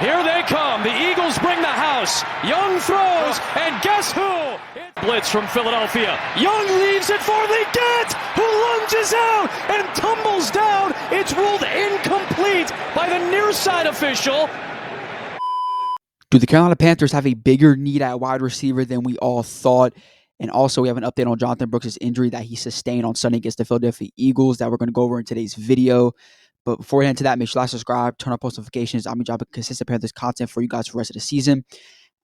Here they come. The Eagles bring the house. Young throws, and guess who? Blitz from Philadelphia. Young leaves it for Legette, who lunges out and tumbles down. It's ruled incomplete by the near side official. Do the Carolina Panthers have a bigger need at wide receiver than we all thought? And also, we have an update on Jonathan Brooks' injury that he sustained on Sunday against the Philadelphia Eagles that we're going to go over in today's video. But before we head into that, make sure to like, subscribe, turn on post notifications. I'm dropping consistent Panthers content for you guys for the rest of the season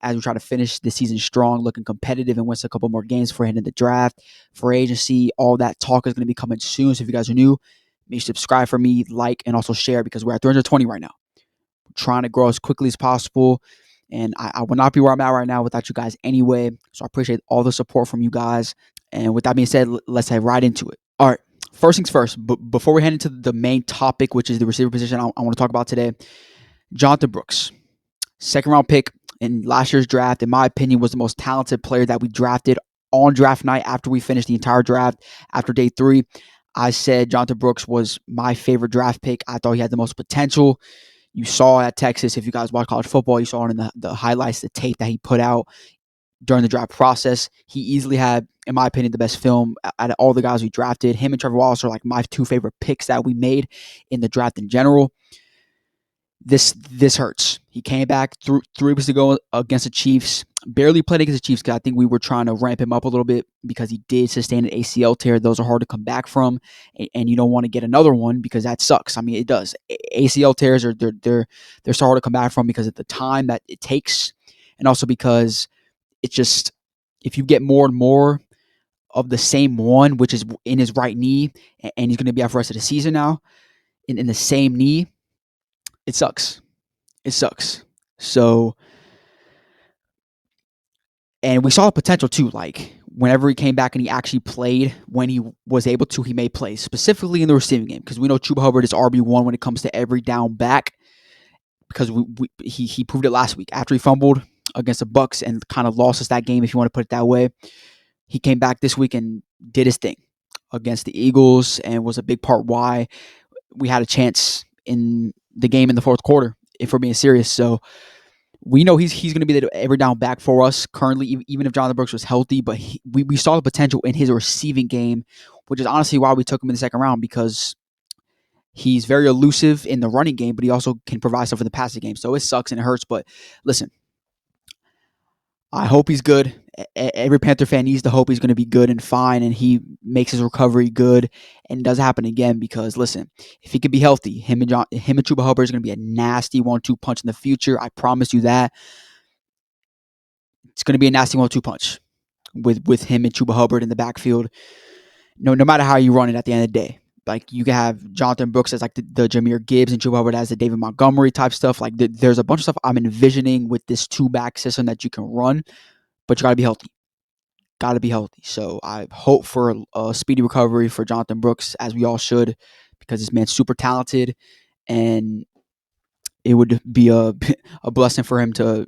as we try to finish the season strong, looking competitive, and win a couple more games for heading into the draft, for agency. All that talk is going to be coming soon. So if you guys are new, make sure to subscribe for me, like, and also share because we're at 320 right now. We're trying to grow as quickly as possible. And I would not be where I'm at right now without you guys anyway. So I appreciate all the support from you guys. And with that being said, let's head right into it. All right. First things first, before we head into the main topic, which is the receiver position I want to talk about today, Jonathan Brooks, second-round pick in last year's draft, in my opinion, was the most talented player that we drafted on draft night after we finished the entire draft. After day 3, I said Jonathan Brooks was my favorite draft pick. I thought he had the most potential. You saw at Texas, if you guys watch college football, you saw it in the highlights, the tape that he put out during the draft process. He easily had, in my opinion, the best film out of all the guys we drafted. Him and Trevor Wallace are like my 2 favorite picks that we made in the draft in general. This hurts. He came back 3 weeks ago against the Chiefs. Barely played against the Chiefs because I think we were trying to ramp him up a little bit because he did sustain an ACL tear. Those are hard to come back from, and you don't want to get another one because that sucks. I mean, it does. ACL tears are they're so hard to come back from because of the time that it takes, and also because it's just if you get more and more of the same one, which is in his right knee, and he's going to be out for the rest of the season now in the same knee, it sucks. It sucks. So, and we saw the potential too, like whenever he came back and he actually played, when he was able to, he made plays, specifically in the receiving game, because we know Chuba Hubbard is RB1 when it comes to every down back, because he proved it last week after he fumbled against the Bucs and kind of lost us that game, if you want to put it that way. He came back this week and did his thing against the Eagles and was a big part why we had a chance in the game in the fourth quarter, if we're being serious. So we know he's going to be the every down back for us currently, even if Jonathan Brooks was healthy. But we saw the potential in his receiving game, which is honestly why we took him in the second round, because he's very elusive in the running game, but he also can provide stuff in the passing game. So it sucks and it hurts. But listen, I hope he's good. Every Panther fan needs to hope he's going to be good and fine, and he makes his recovery good and doesn't happen again. Because listen, if he could be healthy, him and Chuba Hubbard is going to be a nasty 1-2 punch in the future. I promise you that. It's going to be a nasty 1-2 punch with him and Chuba Hubbard in the backfield. No matter how you run it at the end of the day. Like, you can have Jonathan Brooks as like the Jahmyr Gibbs and Chuba Hubbard as the David Montgomery type stuff. Like, there's a bunch of stuff I'm envisioning with this 2-back system that you can run, but you got to be healthy. Got to be healthy. So I hope for a speedy recovery for Jonathan Brooks, as we all should, because this man's super talented, and it would be a blessing for him to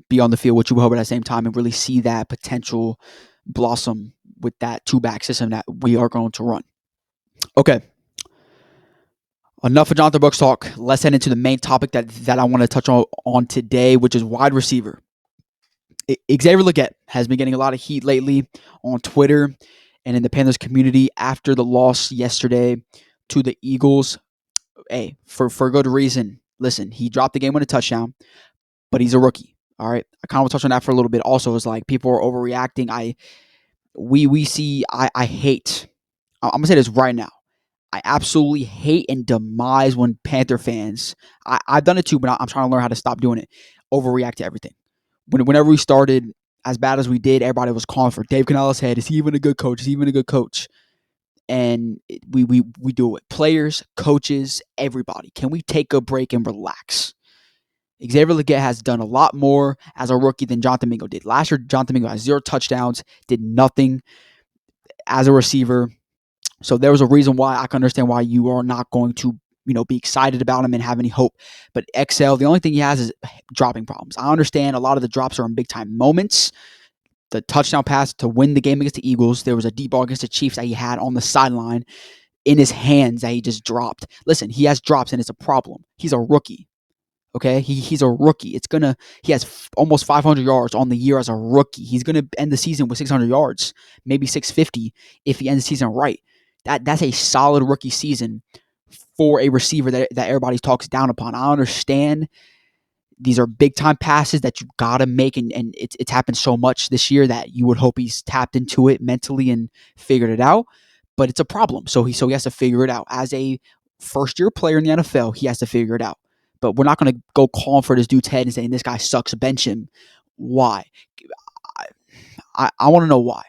be on the field with Chuba Hubbard at the same time and really see that potential blossom with that 2-back system that we are going to run. Okay. Enough of Jonathan Brooks talk. Let's head into the main topic that I want to touch on today, which is wide receiver. Xavier Legette has been getting a lot of heat lately on Twitter and in the Panthers community after the loss yesterday to the Eagles. Hey, for good reason. Listen, he dropped the game with a touchdown, but he's a rookie. All right. I kind of want to touch on that for a little bit. Also, it's like people are overreacting. I hate. I'm going to say this right now. I absolutely hate and demise when Panther fans, I've done it too, but I'm trying to learn how to stop doing it, overreact to everything. Whenever we started as bad as we did, everybody was calling for Dave Canales' head. Is he even a good coach? Is he even a good coach? And we do it with players, coaches, everybody. Can we take a break and relax? Xavier Legette has done a lot more as a rookie than Jonathan Mingo did. Last year, Jonathan Mingo had 0 touchdowns, did nothing as a receiver. So there was a reason why I can understand why you are not going to, be excited about him and have any hope. But XL, the only thing he has is dropping problems. I understand a lot of the drops are in big time moments. The touchdown pass to win the game against the Eagles, there was a deep ball against the Chiefs that he had on the sideline in his hands that he just dropped. Listen, he has drops and it's a problem. He's a rookie. Okay, he's a rookie. He has almost 500 yards on the year as a rookie. He's gonna end the season with 600 yards, maybe 650 if he ends the season right. That's a solid rookie season for a receiver that everybody talks down upon. I understand these are big time passes that you gotta make, and it's happened so much this year that you would hope he's tapped into it mentally and figured it out. But it's a problem, so he has to figure it out as a first year player in the NFL. He has to figure it out. But we're not going to go calling for this dude's head and saying this guy sucks, bench him. Why? I want to know why.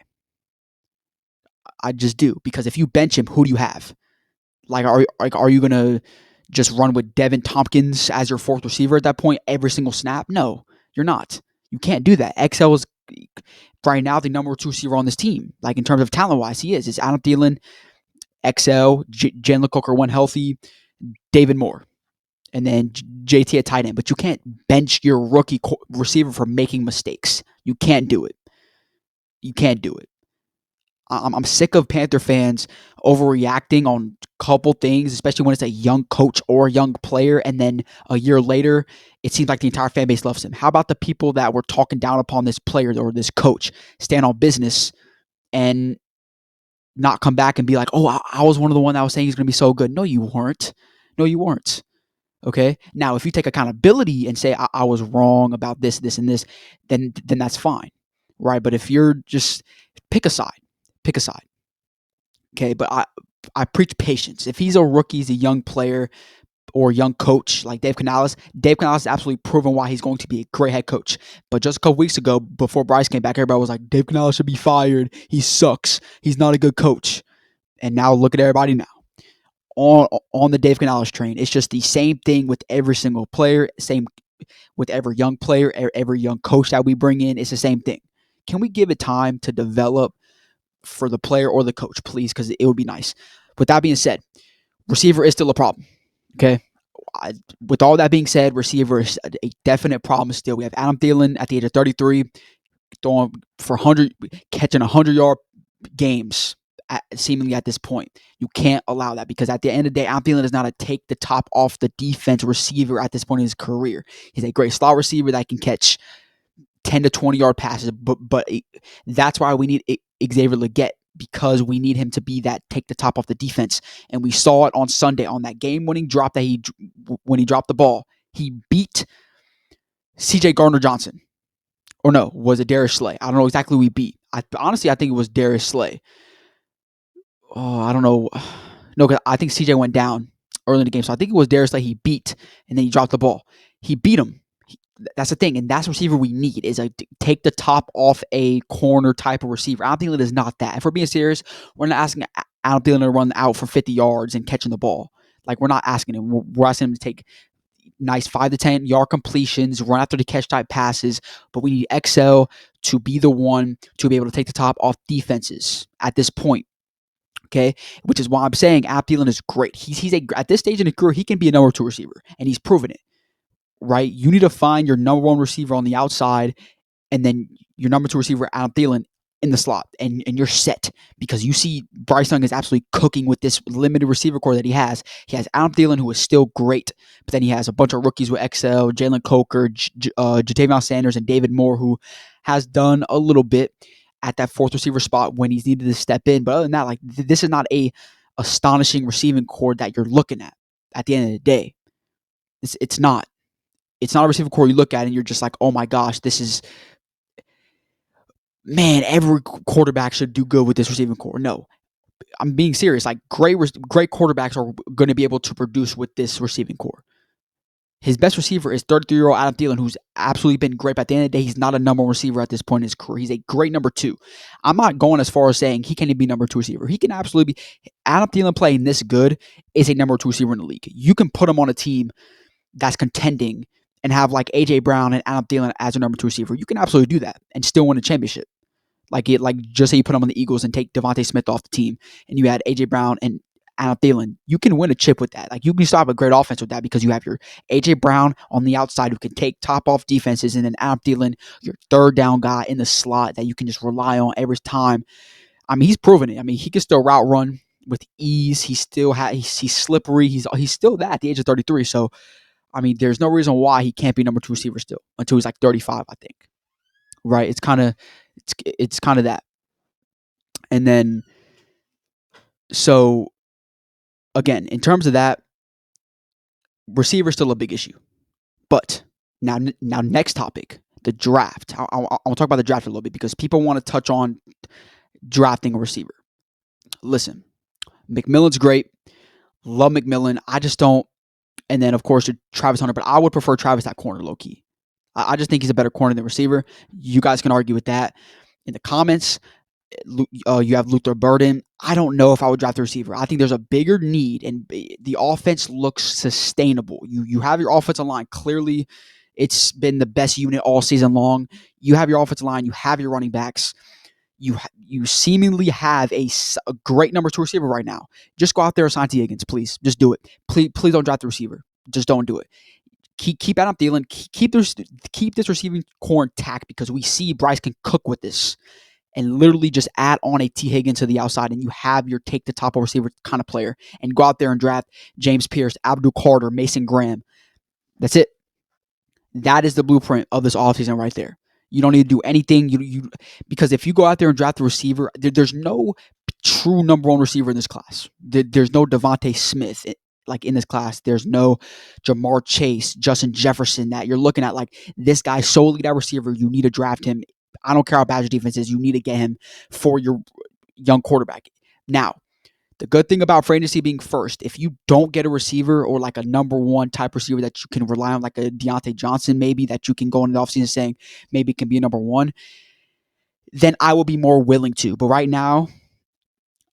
I just do, because if you bench him, who do you have? Are you gonna just run with Devin Tompkins as your fourth receiver at that point every single snap? No, you're not. You can't do that. XL is right now the number 2 receiver on this team. Like in terms of talent wise, he is. It's Adam Thielen, XL, Jalen Coker when healthy, David Moore, and then JT at tight end. But you can't bench your rookie receiver for making mistakes. You can't do it. You can't do it. I'm sick of Panther fans overreacting on a couple things, especially when it's a young coach or a young player, and then a year later, it seems like the entire fan base loves him. How about the people that were talking down upon this player or this coach stand on business and not come back and be like, oh, I was one of the one that was saying he's going to be so good. No, you weren't. No, you weren't. Okay. Now, if you take accountability and say I was wrong about this, this, and this, then that's fine, right? But if you're just pick a side. Okay, but I preach patience. If he's a rookie, he's a young player or young coach like Dave Canales has absolutely proven why he's going to be a great head coach. But just a couple weeks ago, before Bryce came back, everybody was like, Dave Canales should be fired. He sucks. He's not a good coach. And now look at everybody now on the Dave Canales train. It's just the same thing with every single player, same with every young player, every young coach that we bring in. It's the same thing. Can we give it time to develop for the player or the coach, please? Because it would be nice. With that being said, receiver is still a problem. Okay. With all that being said, receiver is a definite problem still. We have Adam Thielen at the age of 33, throwing for 100, catching 100-yard games seemingly at this point. You can't allow that, because at the end of the day, Adam Thielen is not a take the top off the defense receiver at this point in his career. He's a great slot receiver that can catch 10 to 20-yard passes, but that's why we need Xavier Legette, because we need him to be that take the top off the defense. And we saw it on Sunday on that game-winning drop that when he dropped the ball. He beat C.J. Gardner-Johnson. Or no, was it Darius Slay? I don't know exactly who he beat. Honestly, I think it was Darius Slay. Oh, I don't know. No, because I think C.J. went down early in the game. So I think it was Darius Slay he beat, and then he dropped the ball. He beat him. That's the thing, and that's the receiver we need, is a take the top off a corner type of receiver. Adam Thielen is not that. If we're being serious, we're not asking Adam Thielen to run out for 50 yards and catching the ball. Like, we're not asking him. We're asking him to take nice 5 to 10 yard completions, run after the catch type passes, but we need XL to be the one to be able to take the top off defenses at this point. Okay, which is why I'm saying Adam Thielen is great. He's at this stage in his career, he can be a number 2 receiver, and he's proven it. Right? You need to find your number 1 receiver on the outside, and then your number 2 receiver, Adam Thielen, in the slot, and you're set, because you see Bryce Young is absolutely cooking with this limited receiver core that he has. He has Adam Thielen, who is still great, but then he has a bunch of rookies with XL, Jalen Coker, Jatavion Sanders, and David Moore, who has done a little bit at that 4th receiver spot when he's needed to step in. But other than that, like, this is not a astonishing receiving core that you're looking at the end of the day. It's not. It's not a receiver core you look at and you're just like, oh my gosh, this is, man, every quarterback should do good with this receiving core. No, I'm being serious. Like, great quarterbacks are going to be able to produce with this receiving core. His best receiver is 33-year-old Adam Thielen, who's absolutely been great. But at the end of the day, he's not a number 1 receiver at this point in his career. He's a great number 2. I'm not going as far as saying he can't be number 2 receiver. He can absolutely be. Adam Thielen playing this good is a number 2 receiver in the league. You can put him on a team that's contending and have like A.J. Brown and Adam Thielen as a number 2 receiver. You can absolutely do that and still win a championship. Like just say you put them on the Eagles and take Devontae Smith off the team, and you had A.J. Brown and Adam Thielen. You can win a chip with that. Like, you can still have a great offense with that, because you have your A.J. Brown on the outside who can take top off defenses, and then Adam Thielen, your third down guy in the slot that you can just rely on every time. I mean, he's proven it. I mean, he can still route run with ease. He's slippery. He's still that at the age of 33. So I mean, there's no reason why he can't be number 2 receiver still until he's like 35, I think. Right? It's kind of that. And then, so again, in terms of that, receiver still a big issue. But now next topic, the draft. I want to talk about the draft a little bit because people want to touch on drafting a receiver. Listen, McMillan's great. Love McMillan. I just don't. And then, of course, Travis Hunter. But I would prefer Travis at corner, low key. I just think he's a better corner than receiver. You guys can argue with that in the comments. You have Luther Burden. I don't know if I would draft the receiver. I think there's a bigger need, and the offense looks sustainable. You have your offensive line. Clearly, it's been the best unit all season long. You have your offensive line. You have your running backs. You seemingly have a great number 2 receiver right now. Just go out there and sign T. Higgins, please. Just do it. Please don't draft the receiver. Just don't do it. Keep Adam Thielen. Keep this receiving core intact because we see Bryce can cook with this. And literally just add on a T. Higgins to the outside, and you have your take the top receiver kind of player. And go out there and draft James Pierce, Abdul Carter, Mason Graham. That's it. That is the blueprint of this offseason right there. You don't need to do anything. Because if you go out there and draft the receiver, there's no true number 1 receiver in this class. There's no Devontae Smith like in this class. There's no Jamar Chase, Justin Jefferson that you're looking at like this guy solely that receiver. You need to draft him. I don't care how bad your defense is. You need to get him for your young quarterback. Now, the good thing about free agency being first, if you don't get a receiver or like a number 1 type receiver that you can rely on, like a Deontay Johnson maybe, that you can go in the offseason saying maybe it can be a number 1, then I will be more willing to. But right now,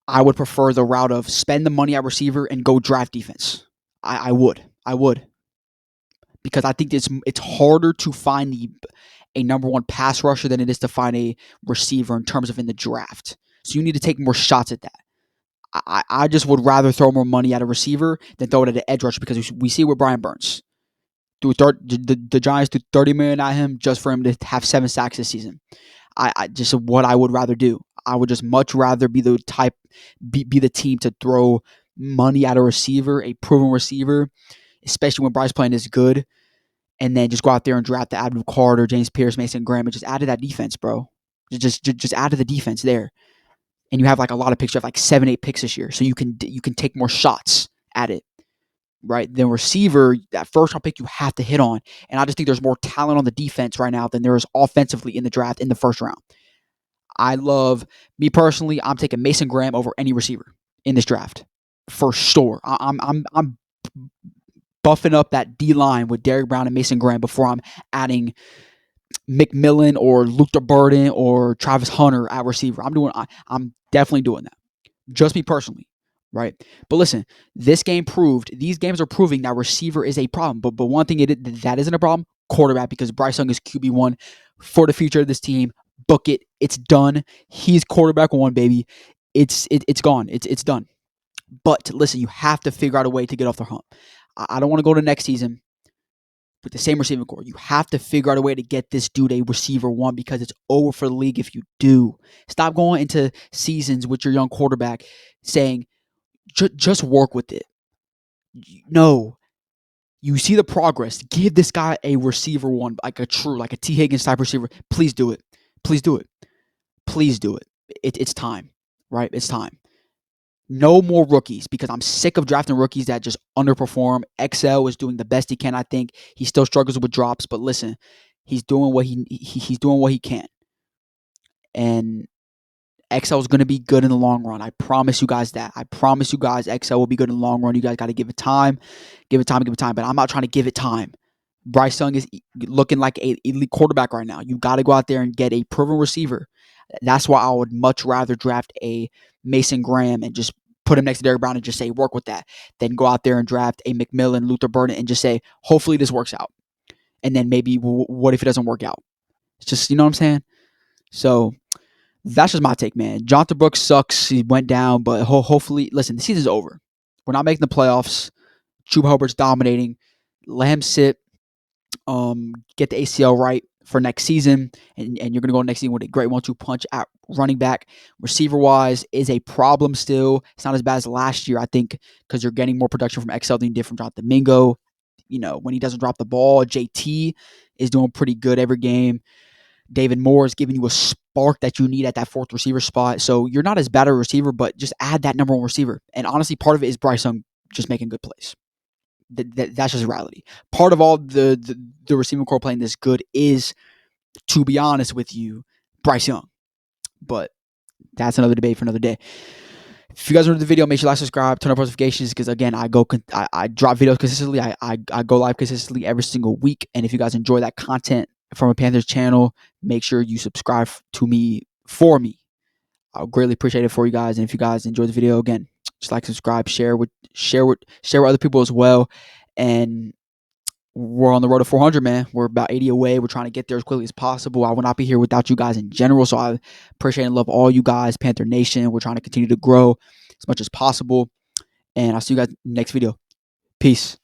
I would prefer the route of spend the money at receiver and go draft defense. I would. Because I think it's harder to find a number 1 pass rusher than it is to find a receiver in terms of in the draft. So you need to take more shots at that. I just would rather throw more money at a receiver than throw it at an edge rusher because we see with Brian Burns. The Giants do $30 million at him just for him to have 7 sacks this season. I just what I would rather do. I would just much rather be the team to throw money at a receiver, a proven receiver, especially when Bryce playing is good, and then just go out there and draft the Abdul Carter, James Pierce, Mason Graham, and just add to that defense, bro. Just add to the defense there. And you have like a lot of picks. You have like 7-8 picks this year. So you can take more shots at it. Right? Then receiver, that first round pick you have to hit on. And I just think there's more talent on the defense right now than there is offensively in the draft in the first round. Me personally, I'm taking Mason Graham over any receiver in this draft. For sure. I'm buffing up that D-line with Derrick Brown and Mason Graham before I'm adding McMillan or Luther Burden or Travis Hunter at receiver. I'm definitely doing that. Just me personally, right? But listen, these games are proving that receiver is a problem. But one thing that isn't a problem, quarterback, because Bryce Young is QB1 for the future of this team. Book it. It's done. He's quarterback 1, baby. It's gone. It's done. But listen, you have to figure out a way to get off the hump. I don't want to go to next season with the same receiving core. You have to figure out a way to get this dude a receiver 1 because it's over for the league if you do. Stop going into seasons with your young quarterback saying, just work with it. No. You see the progress. Give this guy a receiver 1, like a T. Higgins type receiver. Please do it. Please do it. Please do it. It's time, right? It's time. No more rookies because I'm sick of drafting rookies that just underperform. XL is doing the best he can. I think he still struggles with drops, but listen, he's doing what he's doing what he can, and XL is going to be good in the long run. I promise you guys that. I promise you guys XL will be good in the long run. You guys got to give it time, But I'm not trying to give it time. Bryce Young is looking like an elite quarterback right now. You got to go out there and get a proven receiver. That's why I would much rather draft a Mason Graham and just put him next to Derrick Brown and just say, work with that. Then go out there and draft a McMillan, Luther Burden, and just say, hopefully this works out. And then maybe, what if it doesn't work out? It's just, you know what I'm saying? So that's just my take, man. Jonathan Brooks sucks. He went down, but hopefully, listen, the season's over. We're not making the playoffs. Chuba Hubbard's dominating. Let him sit. Get the ACL right for next season, and you're going to go next season with a great 1-2 punch at running back. Receiver-wise is a problem still. It's not as bad as last year, I think, because you're getting more production from XL than you did from Jonathan Mingo. when he doesn't drop the ball. JT is doing pretty good every game. David Moore is giving you a spark that you need at that fourth receiver spot. So you're not as bad a receiver, but just add that number one receiver. And honestly, part of it is Bryce Young just making good plays. That's just reality. Part of all the receiving core playing this good is, to be honest with you, Bryce Young. But that's another debate for another day. If you guys enjoyed the video, make sure to like, subscribe, turn on notifications, because again, I drop videos consistently. I go live consistently every single week. And if you guys enjoy that content from a Panthers channel, make sure you subscribe to me for me. I'll greatly appreciate it for you guys. And if you guys enjoyed the video, again, just like, subscribe, share with other people as well. And we're on the road to 400, man. We're about 80 away. We're trying to get there as quickly as possible. I would not be here without you guys in general. So I appreciate and love all you guys, Panther Nation. We're trying to continue to grow as much as possible. And I'll see you guys next video. Peace.